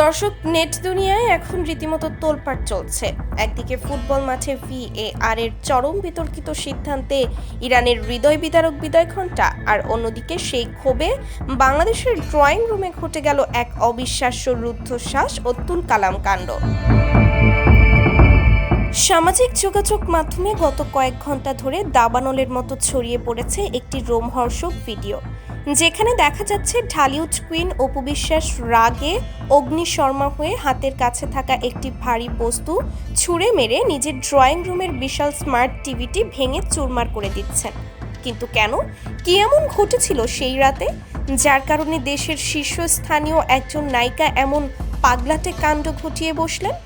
দর্শক, নেট দুনিয়ায় এখন রীতিমতো তোলপাড় চলছে। একদিকে ফুটবল মাঠে VAR এর চরম বিতর্কিত সিদ্ধান্তে ইরানের হৃদয় বিদারক বিদায় ঘণ্টা, আর অন্যদিকে সেই ক্ষোভে বাংলাদেশের ড্রয়িং রুমে ঘটে গেল এক অবিশ্বাস্য রুদ্ধশ্বাস ও তুলকালাম কাণ্ড। সামাজিক যোগাযোগ মাধ্যমে গত কয়েক ঘন্টা ধরে দাবানলের মতো ছড়িয়ে পড়েছে একটি রোমহর্ষক ভিডিও, যেখানে দেখা যাচ্ছে ঢালিউড কুইন অপু বিশ্বাস রাগে অগ্নিশর্মা হয়ে হাতের কাছে থাকা একটি ভারী বস্তু ছুঁড়ে মেরে নিজের ড্রয়িং রুমের বিশাল স্মার্ট টিভিটি ভেঙে চুরমার করে দিচ্ছেন। কিন্তু কেন, কি এমন ঘটেছিল সেই রাতে, যার কারণে দেশের শীর্ষস্থানীয় একজন নায়িকা এমন পাগলাটে কাণ্ড ঘটিয়ে বসলেন?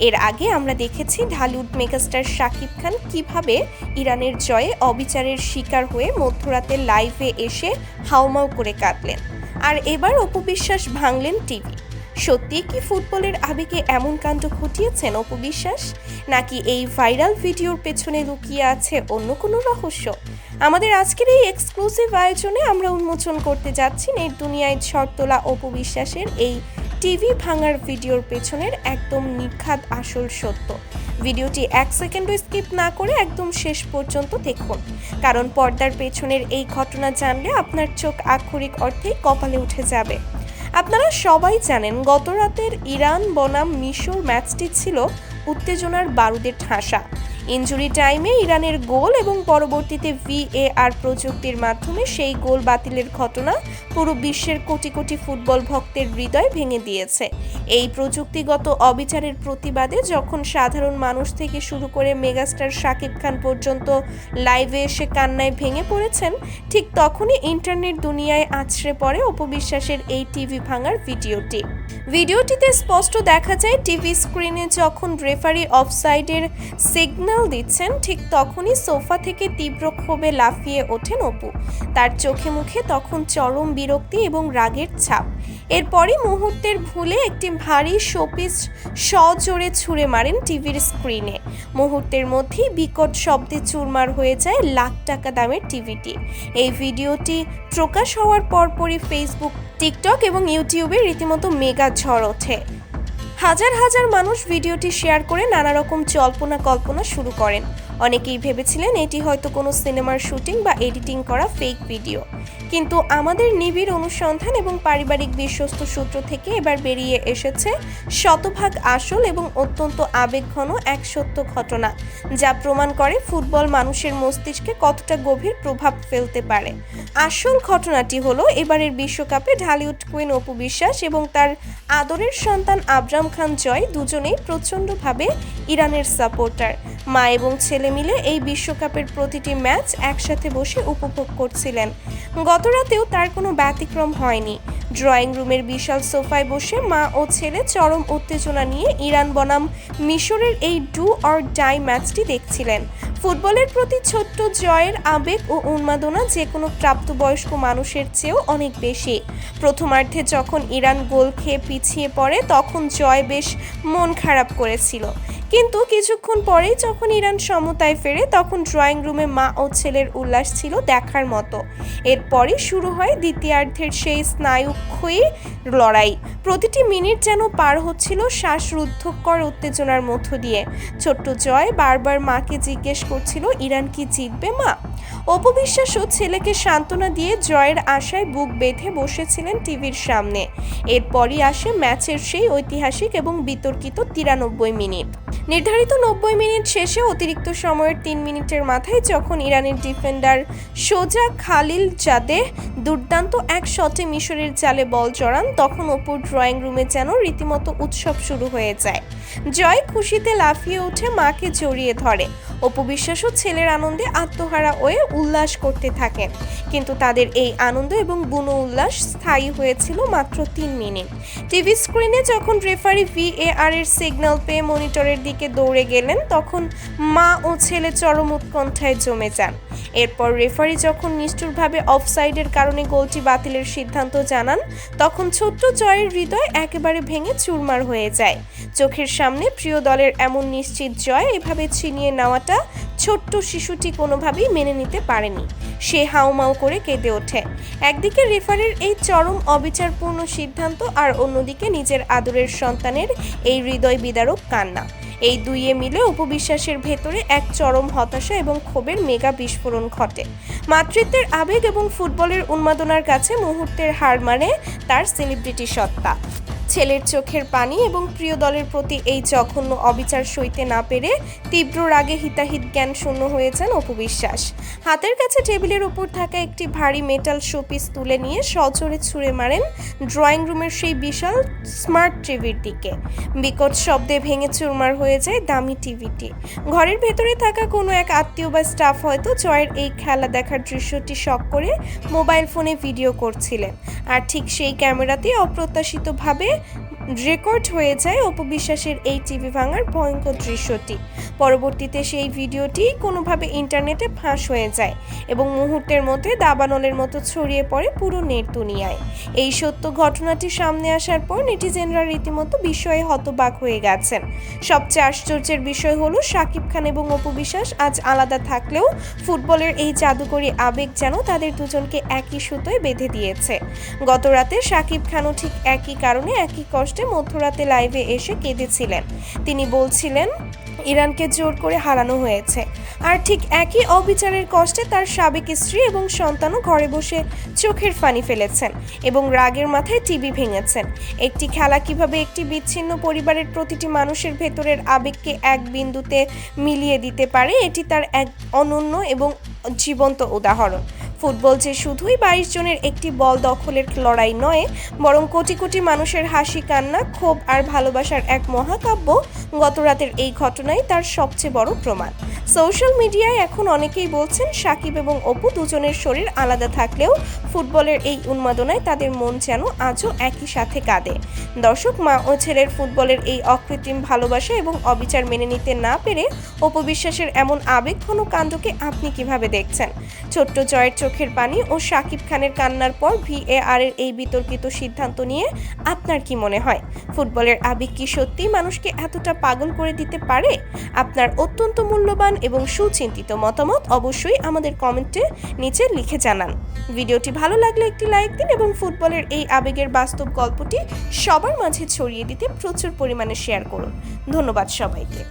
এর আগে আমরা দেখেছি ঢালিউড মেগাস্টার শাকিব খান কিভাবে ইরানের জয়ে অবিচারের শিকার হয়ে মধ্যরাতে লাইভে এসে হাউমাউ করে কাঁদলেন, আর এবার অপু বিশ্বাস ভাঙলেন টিভি। সত্যি কি ফুটবলের আবেগে এমন কাণ্ড ঘটিয়েছেন অপু বিশ্বাস, নাকি এই ভাইরাল ভিডিওর পেছনে লুকিয়ে আছে অন্য কোনো রহস্য? আমাদের আজকের এই এক্সক্লুসিভ আয়োজনে আমরা উন্মোচন করতে যাচ্ছি নেট দুনিয়ায় ঝড় তোলা অপু বিশ্বাসের এই টিভি ভাঙার ভিডিওর পেছনের একদম নিখাদ আসল সত্য। ভিডিওটি 1 সেকেন্ডও স্কিপ না করে একদম শেষ পর্যন্ত দেখুন, কারণ পর্দার পেছনের এই ঘটনা জানলে আপনার চোখ আক্ষরিক অর্থেই কপালে উঠে যাবে। আপনারা সবাই জানেন, গত রাতের ইরান বনাম মিশর ম্যাচটি ছিল উত্তেজনার বারুদের ঠাসা। ইনজুরি টাইমে ইরানের গোল এবং পরবর্তীতে VAR প্রযুক্তির মাধ্যমে সেই গোল বাতিলের ঘটনা পুরো বিশ্বের কোটি কোটি ফুটবল ভক্তের হৃদয় ভেঙে দিয়েছে। এই প্রযুক্তিগত অবিচারের প্রতিবাদে যখন সাধারণ মানুষ থেকে শুরু করে মেগাস্টার শাকিব খান পর্যন্ত লাইভে এসে কান্নায় ভেঙে পড়েছেন, ঠিক তখনই ইন্টারনেট দুনিয়ায় আছড়ে পড়ে অপু বিশ্বাসের এই টিভি ভাঙার ভিডিওটিতে স্পষ্ট দেখা যায় টিভি স্ক্রিনে যখন রেফারি অফসাইডের সিগন্যাল দিচ্ছেন, ঠিক তখনই সোফা থেকে তীব্র ক্ষোভে লাফিয়ে ওঠেন অপু। তার চোখে মুখে তখন চরম বিরক্তি এবং রাগের ছাপ। এরপরই মুহূর্তের ভুলে একটি ভারী শোপিস সজোরে ছুঁড়ে মারেন টিভির স্ক্রিনে। মুহূর্তের মধ্যেই বিকট শব্দে চুরমার হয়ে যায় লাখ টাকা দামের টিভিটি। এই ভিডিওটি প্রকাশ হওয়ার পরপরই ফেসবুক, টিকটক এবং ইউটিউবে রীতিমতো মেগা ঝড় ওঠে। হাজার হাজার মানুষ ভিডিওটি শেয়ার করে নানা রকম জল্পনা কল্পনা শুরু করেন। অনেকেই ভেবেছিলেন এটি হয়তো কোনো সিনেমার শুটিং বা এডিটিং করা ফেক ভিডিও, কিন্তু আমাদের নিবিড় অনুসন্ধান এবং পারিবারিক বিশ্বস্ত সূত্র থেকে এবার বেরিয়ে এসেছে শতভাগ আসল এবং অত্যন্ত আবেগঘন এক সত্য ঘটনা, যা প্রমাণ করে ফুটবল মানুষের মস্তিষ্কে কতটা গভীর প্রভাব ফেলতে পারে। আসল ঘটনাটি হলো, এবারের বিশ্বকাপে ঢালিউড কুইন অপু বিশ্বাস এবং তার আদরের সন্তান আবরাম খান জয় দুজনেই প্রচণ্ডভাবে ইরানের সাপোর্টার। মা এবং ছেলে মিলে এই বিশ্বকাপের প্রতিটি ম্যাচ একসাথে বসে উপভোগ করছিলেন। গত রাতেও তার কোনো ব্যতিক্রম হয়নি। ড্রয়িং রুমের বিশাল সোফায় বসে মা ও ছেলে চরম উত্তেজনা নিয়ে ইরান বনাম মিশরের এই ডু অর ডাই ম্যাচটি দেখছিলেন। ফুটবলের প্রতি ছোট্ট জয়ের আবেগ ও উন্মাদনা যে কোনো প্রাপ্তবয়স্ক মানুষের চেয়েও অনেক বেশি। প্রথমার্ধে যখন ইরান গোল খেয়ে পিছিয়ে পড়ে, তখন জয় বেশ মন খারাপ করেছিল, কিন্তু কিছুক্ষণ পরেই যখন ইরান সমতায় ফেরে, তখন ড্রয়িং রুমে মা ও ছেলের উল্লাস ছিল দেখার মতো। এরপরই শুরু হয় দ্বিতীয়ার্ধের সেই স্নায়ুক্ষয়ী লড়াই। প্রতিটি মিনিট যেন পার হচ্ছিল শ্বাসরুদ্ধকর উত্তেজনার মধ্য দিয়ে। ছোট্ট জয় বারবার মাকে জিজ্ঞেস করছিল, ইরান কি জিতবে মা? অপু বিশ্বাসও ছেলেকে সান্ত্বনা দিয়ে জয়ের আশায় বুক বেঁধে বসেছিলেন টিভির সামনে। এরপরই আসে ম্যাচের সেই ঐতিহাসিক এবং বিতর্কিত 93 মিনিট। নির্ধারিত 90 মিনিট শেষে অতিরিক্ত সময়ের 3 মিনিটের মাথায় যখন ইরানের ডিফেন্ডার সোজা খালিল জাদেহ দুর্দান্ত এক শটে মিশরের জালে বল জড়ান, তখন অপুর ড্রয়িং রুমে যেন রীতিমতো উৎসব শুরু হয়ে যায়। জয় খুশিতে লাফিয়ে উঠে মাকে জড়িয়ে ধরে। অপু বিশ্বাসও ছেলের আনন্দে আত্মহারা হয়ে উল্লাস করতে থাকেন, কিন্তু তাদের এই আনন্দ এবং বুনো উল্লাস স্থায়ী হয়েছিল মাত্র 3 মিনিট। টিভি স্ক্রিনে যখন রেফারি VAR এর সিগন্যাল পেয়ে মনিটরের দিকে দৌড়ে গেলেন, তখন মা ও ছেলে চরম উৎকণ্ঠায় জমে যান। এরপর রেফারি যখন নিষ্ঠুরভাবে অফসাইডের কারণে গোলটি বাতিলের সিদ্ধান্ত জানান, তখন ছোট্ট জয়ের হৃদয় একেবারে ভেঙে চুরমার হয়ে যায়। চোখের সামনে প্রিয় দলের এমন নিশ্চিত জয় এভাবে ছিনিয়ে নেওয়াটা ছোট্ট শিশুটি কোনোভাবেই মেনে নিতে পারেনি। সে হাউমাউ করে কেঁদে ওঠে। একদিকে রেফারির এই চরম অবিচারপূর্ণ সিদ্ধান্ত, আর অন্যদিকে নিজের আদরের সন্তানের এই হৃদয় বিদারক কান্না। এই দুইয়ে মিলে অপু বিশ্বাসের ভেতরে এক চরম হতাশা এবং ক্ষোভের মেগা বিস্ফোরণ ঘটে। মাতৃত্বের আবেগ এবং ফুটবলের উন্মাদনার কাছে মুহূর্তের হার মানে তার সেলিব্রিটি সত্তা। ছেলের চোখের পানি এবং প্রিয় দলের প্রতি এই জঘন্য অবিচার সইতে না পেরে তীব্র রাগে হিতাহিত জ্ঞান শূন্য হয়েছেন অপু বিশ্বাস। হাতের কাছে টেবিলের উপর থাকা একটি ভারী মেটাল শোপিস তুলে নিয়ে সজোরে ছুঁড়ে মারেন ড্রয়িং রুমের সেই বিশাল স্মার্ট টিভির দিকে। বিকট শব্দে ভেঙে চুরমার হয়ে যায় দামি টিভিটি। ঘরের ভেতরে থাকা কোনো এক আত্মীয় বা স্টাফ হয়তো জয়ের এই খেলা দেখার দৃশ্যটি শখ করে মোবাইল ফোনে ভিডিও করছিলেন, আর ঠিক সেই ক্যামেরাতে অপ্রত্যাশিতভাবে রেকর্ড হয়ে যায় অপু বিশ্বাসের এই টিভি ভাঙার ভয়ঙ্কর দৃশ্যটি। পরবর্তীতে সেই ভিডিওটি কোনোভাবে ইন্টারনেটে ফাঁস হয়ে যায় এবং মুহূর্তের মধ্যে দাবানলের মতো ছড়িয়ে পড়ে পুরো নেট দুনিয়ায়। এই সত্য ঘটনাটি সামনে আসার পর নেটিজেনরা রীতিমতো বিস্ময়ে হতবাক হয়ে গেছেন। সবচেয়ে আশ্চর্যের বিষয় হলো শাকিব খান এবং অপু বিশ্বাস আজ আলাদা থাকলেও ফুটবলের এই জাদুকরী আবেগ যেন তাদের দুজনকে একই সুতোয় বেঁধে দিয়েছে। গত রাতে শাকিব খানও ঠিক একই কারণে একই কষ্টে মধ্যরাতে লাইভে এসে কেঁদেছিলেন। তিনি বলছিলেন ইরানকে জোর করে হারানো হয়েছে, আর ঠিক একই অবিচারের কষ্টে তার সাবেক স্ত্রী এবং সন্তানও ঘরে বসে চোখের পানি ফেলেছেন এবং রাগের মাথায় টিভি ভেঙেছেন। একটি খেলা কিভাবে একটি বিচ্ছিন্ন পরিবারের প্রতিটি মানুষের ভেতরের আবেগকে এক বিন্দুতে মিলিয়ে দিতে পারে, এটি তার এক অনন্য এবং জীবন্ত উদাহরণ। ফুটবল যে শুধুই 22 জনের একটি বল দখলের লড়াই নয়, বরং কোটি কোটি মানুষের হাসি, কান্না, ক্ষোভ আর ভালোবাসার এক মহাকাব্য। গত রাতের এই ঘটনাই তার সবচেয়ে বড় প্রমাণ। সোশ্যাল মিডিয়ায় এখন অনেকেই বলছেন শাকিব এবং অপু দুজনের শরীর আলাদা থাকলেও ফুটবলের এই উন্মাদনায় তাদের মন যেন আজও একই সাথে কাঁদে। দর্শক, মা ও ছেলের ফুটবলের এই অকৃত্রিম ভালোবাসা এবং অবিচার মেনে নিতে না পেরে অপু বিশ্বাসের এমন আবেগঘন কাণ্ডকে আপনি কিভাবে দেখছেন? ছোট্ট জয়ের চোখের পানি ও শাকিব খানের কান্নার পর VAR এর এই বিতর্কিত সিদ্ধান্ত নিয়ে আপনার কি মনে হয়? ফুটবলের আবেগ কি সত্যিই মানুষকে এতটা পাগল করে দিতে পারে? আপনার অত্যন্ত মূল্যবান এবং সুচিন্তিত মতামত অবশ্যই আমাদের কমেন্টে নিচে লিখে জানান। ভিডিওটি ভালো লাগলে একটি লাইক দিন এবং ফুটবলের এই আবেগের বাস্তব গল্পটি সবার মাঝে ছড়িয়ে দিতে প্রচুর পরিমাণে শেয়ার করুন। ধন্যবাদ সবাইকে।